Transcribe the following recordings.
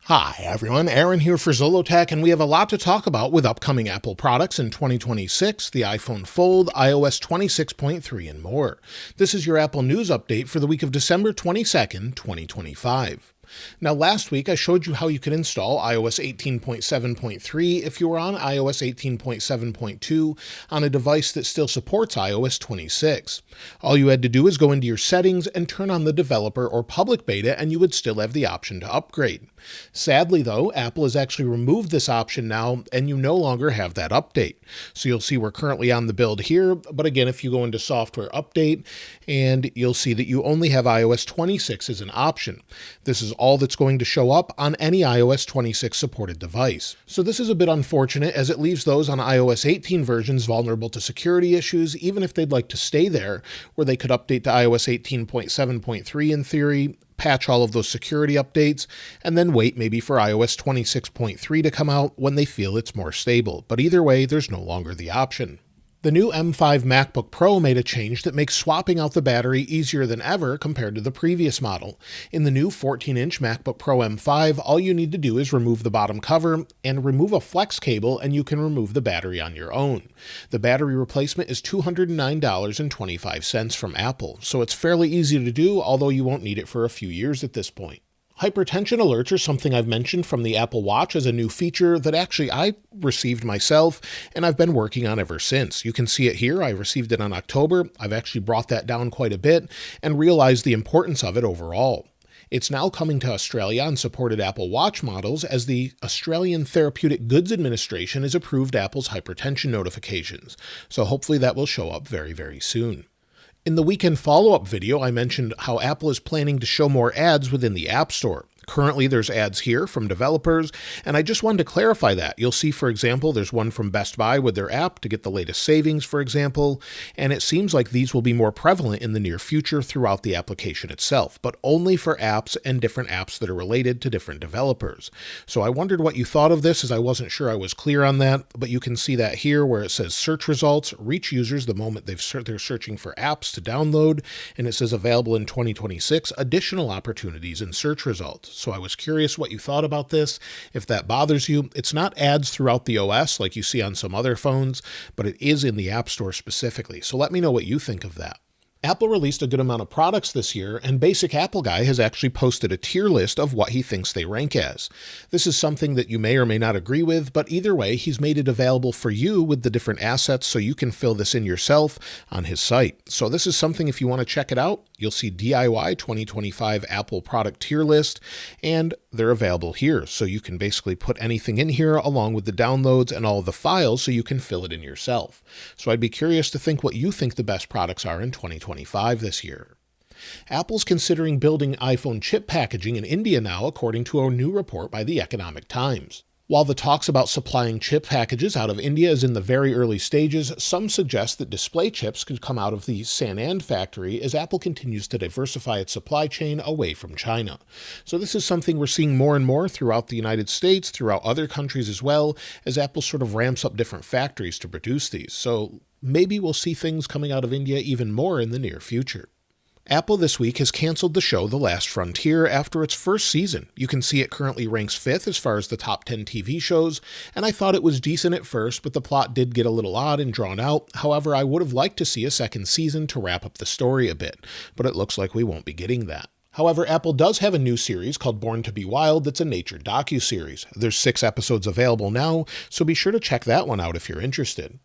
Hi everyone, Aaron here for Zollotech, and we have a lot to talk about with upcoming Apple products in 2026, the iPhone Fold, iOS 26.3, and more. This is your Apple News Update for the week of December 22nd, 2025. Now last week I showed you how you could install iOS 18.7.3 if you were on iOS 18.7.2 on a device that still supports iOS 26. All you had to do is go into your settings and turn on the developer or public beta and you would still have the option to upgrade. Sadly though, Apple has actually removed this option now and you no longer have that update. So you'll see we're currently on the build here, but again if you go into software update and you'll see that you only have iOS 26 as an option. This is all that's going to show up on any iOS 26 supported device. So this is a bit unfortunate as it leaves those on iOS 18 versions vulnerable to security issues, even if they'd like to stay there, where they could update to iOS 18.7.3 in theory, patch all of those security updates, and then wait maybe for iOS 26.3 to come out when they feel it's more stable. But either way, there's no longer the option. The new M5 MacBook Pro made a change that makes swapping out the battery easier than ever compared to the previous model. In the new 14-inch MacBook Pro M5, all you need to do is remove the bottom cover and remove a flex cable and you can remove the battery on your own. The battery replacement is $209.25 from Apple, so it's fairly easy to do, although you won't need it for a few years at this point. Hypertension alerts are something I've mentioned from the Apple Watch as a new feature that actually I received myself and I've been working on ever since. You can see it here. I received it in October. I've actually brought that down quite a bit and realized the importance of it overall. It's now coming to Australia on supported Apple Watch models as the Australian Therapeutic Goods Administration has approved Apple's hypertension notifications. So hopefully that will show up very, very soon. In the weekend follow-up video, I mentioned how Apple is planning to show more ads within the App Store. Currently, there's ads here from developers, and I just wanted to clarify that. You'll see, for example, there's one from Best Buy with their app to get the latest savings, for example, and it seems like these will be more prevalent in the near future throughout the application itself, but only for apps and different apps that are related to different developers. So I wondered what you thought of this, as I wasn't sure I was clear on that, but you can see that here where it says search results, reach users the moment they're searching for apps to download, and it says available in 2026, additional opportunities in search results. So I was curious what you thought about this. If that bothers you, it's not ads throughout the OS like you see on some other phones, but it is in the App Store specifically. So let me know what you think of that. Apple released a good amount of products this year, and Basic Apple Guy has actually posted a tier list of what he thinks they rank as. This is something that you may or may not agree with, but either way, he's made it available for you with the different assets so you can fill this in yourself on his site. So this is something, if you want to check it out, you'll see DIY 2025 Apple product tier list, and they're available here. So you can basically put anything in here along with the downloads and all of the files so you can fill it in yourself. So I'd be curious to think what you think the best products are in 2025 this year. Apple's considering building iPhone chip packaging in India now, according to a new report by the Economic Times. While the talks about supplying chip packages out of India is in the very early stages, some suggest that display chips could come out of the Sanand factory as Apple continues to diversify its supply chain away from China. So this is something we're seeing more and more throughout the United States, throughout other countries as well, as Apple sort of ramps up different factories to produce these. So maybe we'll see things coming out of India even more in the near future. Apple this week has canceled the show The Last Frontier after its first season. You can see it currently ranks 5th as far as the top 10 TV shows, and I thought it was decent at first, but the plot did get a little odd and drawn out. However, I would have liked to see a second season to wrap up the story a bit, but it looks like we won't be getting that. However, Apple does have a new series called Born to be Wild that's a nature docuseries. There's 6 episodes available now, so be sure to check that one out if you're interested.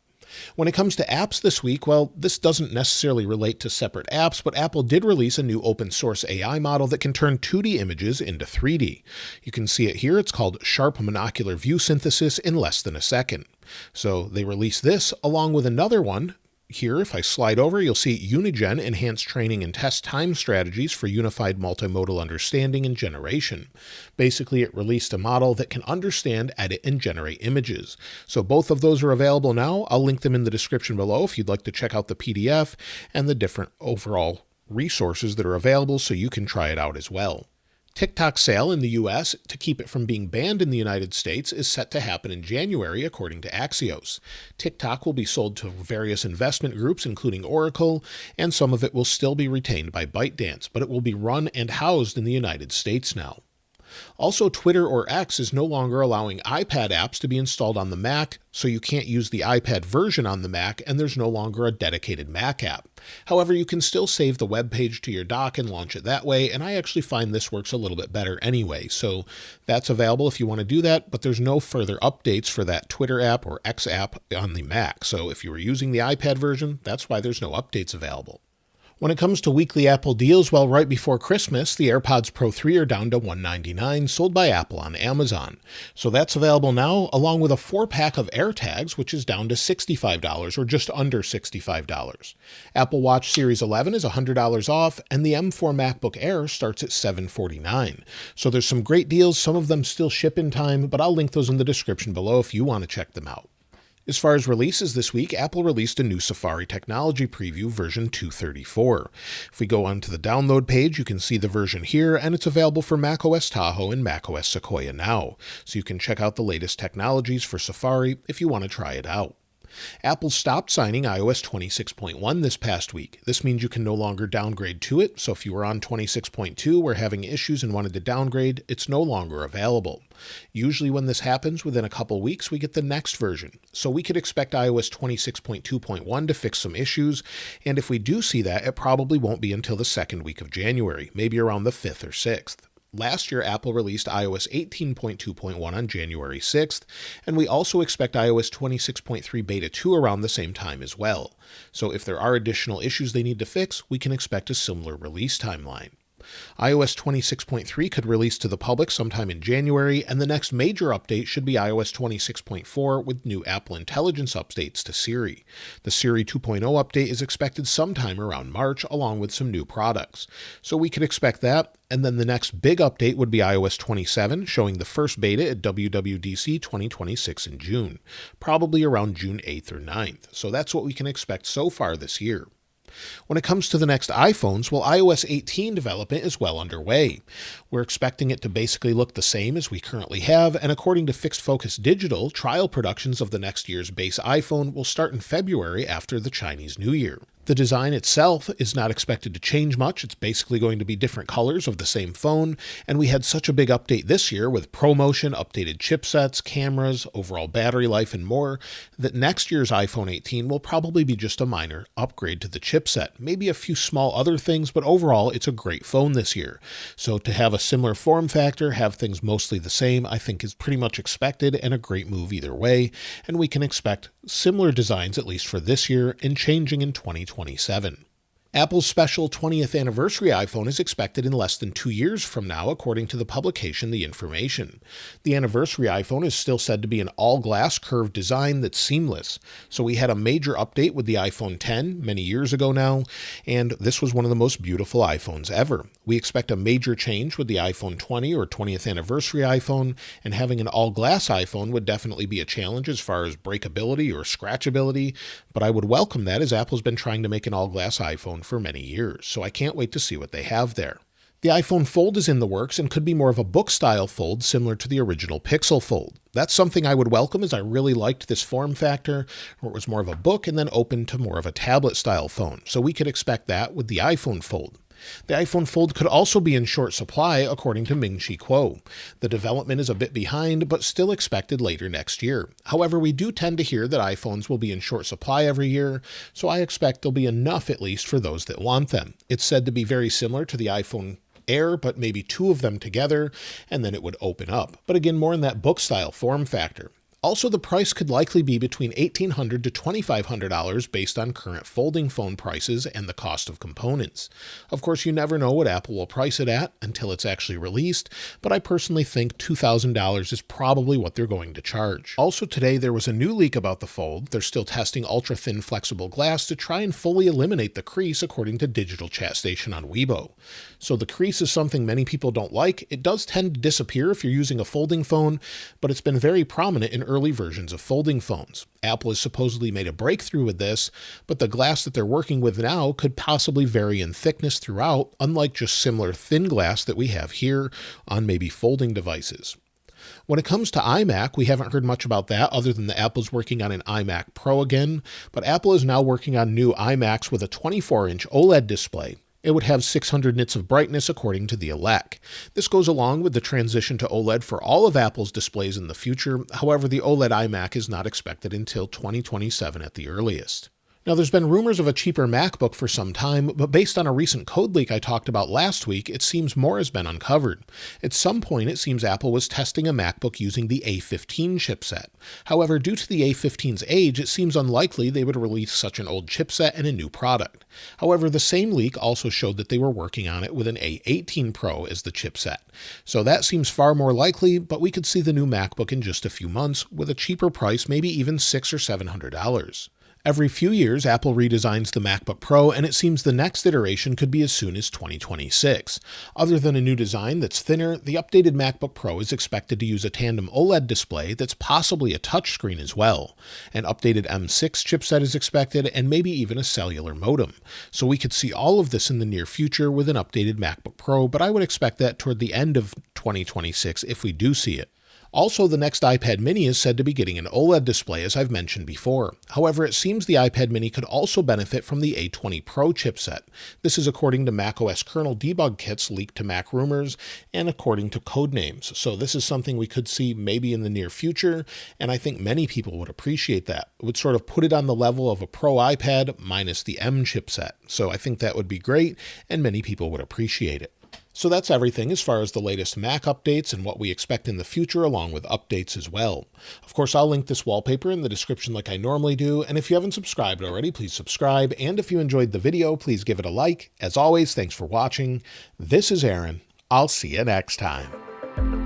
When it comes to apps this week, well, this doesn't necessarily relate to separate apps, but Apple did release a new open source AI model that can turn 2D images into 3D. You can see it here. It's called Sharp Monocular View Synthesis in less than a second. So they released this along with another one. Here, if I slide over, you'll see Unigen Enhanced Training and Test Time Strategies for Unified Multimodal Understanding and Generation. Basically, it released a model that can understand, edit, and generate images. So both of those are available now. I'll link them in the description below if you'd like to check out the PDF and the different overall resources that are available so you can try it out as well. TikTok's sale in the US to keep it from being banned in the United States is set to happen in January, according to Axios. TikTok will be sold to various investment groups, including Oracle, and some of it will still be retained by ByteDance, but it will be run and housed in the United States now. Also, Twitter or X is no longer allowing iPad apps to be installed on the Mac, so you can't use the iPad version on the Mac, and there's no longer a dedicated Mac app. However, you can still save the web page to your dock and launch it that way, and I actually find this works a little bit better anyway, so that's available if you want to do that, but there's no further updates for that Twitter app or X app on the Mac, so if you were using the iPad version, that's why there's no updates available. When it comes to weekly Apple deals, well, right before Christmas, the AirPods Pro 3 are down to $199, sold by Apple on Amazon. So that's available now, along with a 4-pack of AirTags, which is down to $65, or just under $65. Apple Watch Series 11 is $100 off, and the M4 MacBook Air starts at $749. So there's some great deals, some of them still ship in time, but I'll link those in the description below if you want to check them out. As far as releases this week, Apple released a new Safari Technology Preview version 234. If we go onto the download page, you can see the version here, and it's available for macOS Tahoe and macOS Sequoia now. So you can check out the latest technologies for Safari if you want to try it out. Apple stopped signing iOS 26.1 this past week. This means you can no longer downgrade to it, so if you were on 26.2 were having issues and wanted to downgrade, it's no longer available. Usually when this happens, within a couple weeks, we get the next version. So we could expect iOS 26.2.1 to fix some issues, and if we do see that, it probably won't be until the second week of January, maybe around the 5th or 6th. Last year, Apple released iOS 18.2.1 on January 6th, and we also expect iOS 26.3 Beta 2 around the same time as well. So if there are additional issues they need to fix, we can expect a similar release timeline. iOS 26.3 could release to the public sometime in January, and the next major update should be iOS 26.4 with new Apple Intelligence updates to Siri. The Siri 2.0 update is expected sometime around March, along with some new products. So we could expect that, and then the next big update would be iOS 27, showing the first beta at WWDC 2026 in June, probably around June 8th or 9th. So that's what we can expect so far this year. When it comes to the next iPhones, well, iOS 18 development is well underway. We're expecting it to basically look the same as we currently have, and according to Fixed Focus Digital, trial productions of the next year's base iPhone will start in February after the Chinese New Year. The design itself is not expected to change much. It's basically going to be different colors of the same phone, and we had such a big update this year with ProMotion, updated chipsets, cameras, overall battery life, and more, that next year's iPhone 18 will probably be just a minor upgrade to the chipset. Maybe a few small other things, but overall it's a great phone this year. So to have a similar form factor, have things mostly the same, I think is pretty much expected and a great move either way, and we can expect similar designs at least for this year and changing in 2027. Apple's special 20th anniversary iPhone is expected in less than 2 years from now, according to the publication The Information. The anniversary iPhone is still said to be an all-glass curved design that's seamless. So we had a major update with the iPhone X many years ago now, and this was one of the most beautiful iPhones ever. We expect a major change with the iPhone 20 or 20th anniversary iPhone, and having an all-glass iPhone would definitely be a challenge as far as breakability or scratchability, but I would welcome that as Apple's been trying to make an all-glass iPhone for many years, so I can't wait to see what they have there. The iPhone Fold is in the works and could be more of a book-style fold similar to the original Pixel Fold. That's something I would welcome as I really liked this form factor, where it was more of a book and then open to more of a tablet-style phone, so we could expect that with the iPhone Fold. The iPhone Fold could also be in short supply, according to Ming-Chi Kuo. The development is a bit behind, but still expected later next year. However, we do tend to hear that iPhones will be in short supply every year, so I expect there'll be enough at least for those that want them. It's said to be very similar to the iPhone Air, but maybe two of them together, and then it would open up. But again, more in that book-style form factor. Also, the price could likely be between $1,800 to $2,500 based on current folding phone prices and the cost of components. Of course, you never know what Apple will price it at until it's actually released, but I personally think $2,000 is probably what they're going to charge. Also today, there was a new leak about the Fold. They're still testing ultra-thin flexible glass to try and fully eliminate the crease, according to Digital Chat Station on Weibo. So the crease is something many people don't like. It does tend to disappear if you're using a folding phone, but it's been very prominent in early versions of folding phones. Apple has supposedly made a breakthrough with this, but the glass that they're working with now could possibly vary in thickness throughout, unlike just similar thin glass that we have here on maybe folding devices. When it comes to iMac, we haven't heard much about that other than that Apple's working on an iMac Pro again, but Apple is now working on new iMacs with a 24-inch OLED display. It would have 600 nits of brightness according to the elec. This goes along with the transition to OLED for all of Apple's displays in the future. However, the OLED iMac is not expected until 2027 at the earliest. Now, there's been rumors of a cheaper MacBook for some time, but based on a recent code leak I talked about last week, it seems more has been uncovered. At some point, it seems Apple was testing a MacBook using the A15 chipset. However, due to the A15's age, it seems unlikely they would release such an old chipset in a new product. However, the same leak also showed that they were working on it with an A18 Pro as the chipset. So that seems far more likely, but we could see the new MacBook in just a few months with a cheaper price, maybe even $600 or $700. Every few years, Apple redesigns the MacBook Pro, and it seems the next iteration could be as soon as 2026. Other than a new design that's thinner, the updated MacBook Pro is expected to use a tandem OLED display that's possibly a touchscreen as well. An updated M6 chipset is expected, and maybe even a cellular modem. So we could see all of this in the near future with an updated MacBook Pro, but I would expect that toward the end of 2026 if we do see it. Also, the next iPad mini is said to be getting an OLED display, as I've mentioned before. However, it seems the iPad mini could also benefit from the A20 Pro chipset. This is according to macOS kernel debug kits leaked to Mac Rumors and according to Codenames. So this is something we could see maybe in the near future, and I think many people would appreciate that. It would sort of put it on the level of a Pro iPad minus the M chipset. So I think that would be great, and many people would appreciate it. So that's everything as far as the latest Mac updates and what we expect in the future, along with updates as well. Of course, I'll link this wallpaper in the description like I normally do, and if you haven't subscribed already, please subscribe, and if you enjoyed the video, please give it a like. As always, thanks for watching. This is Aaron. I'll see you next time.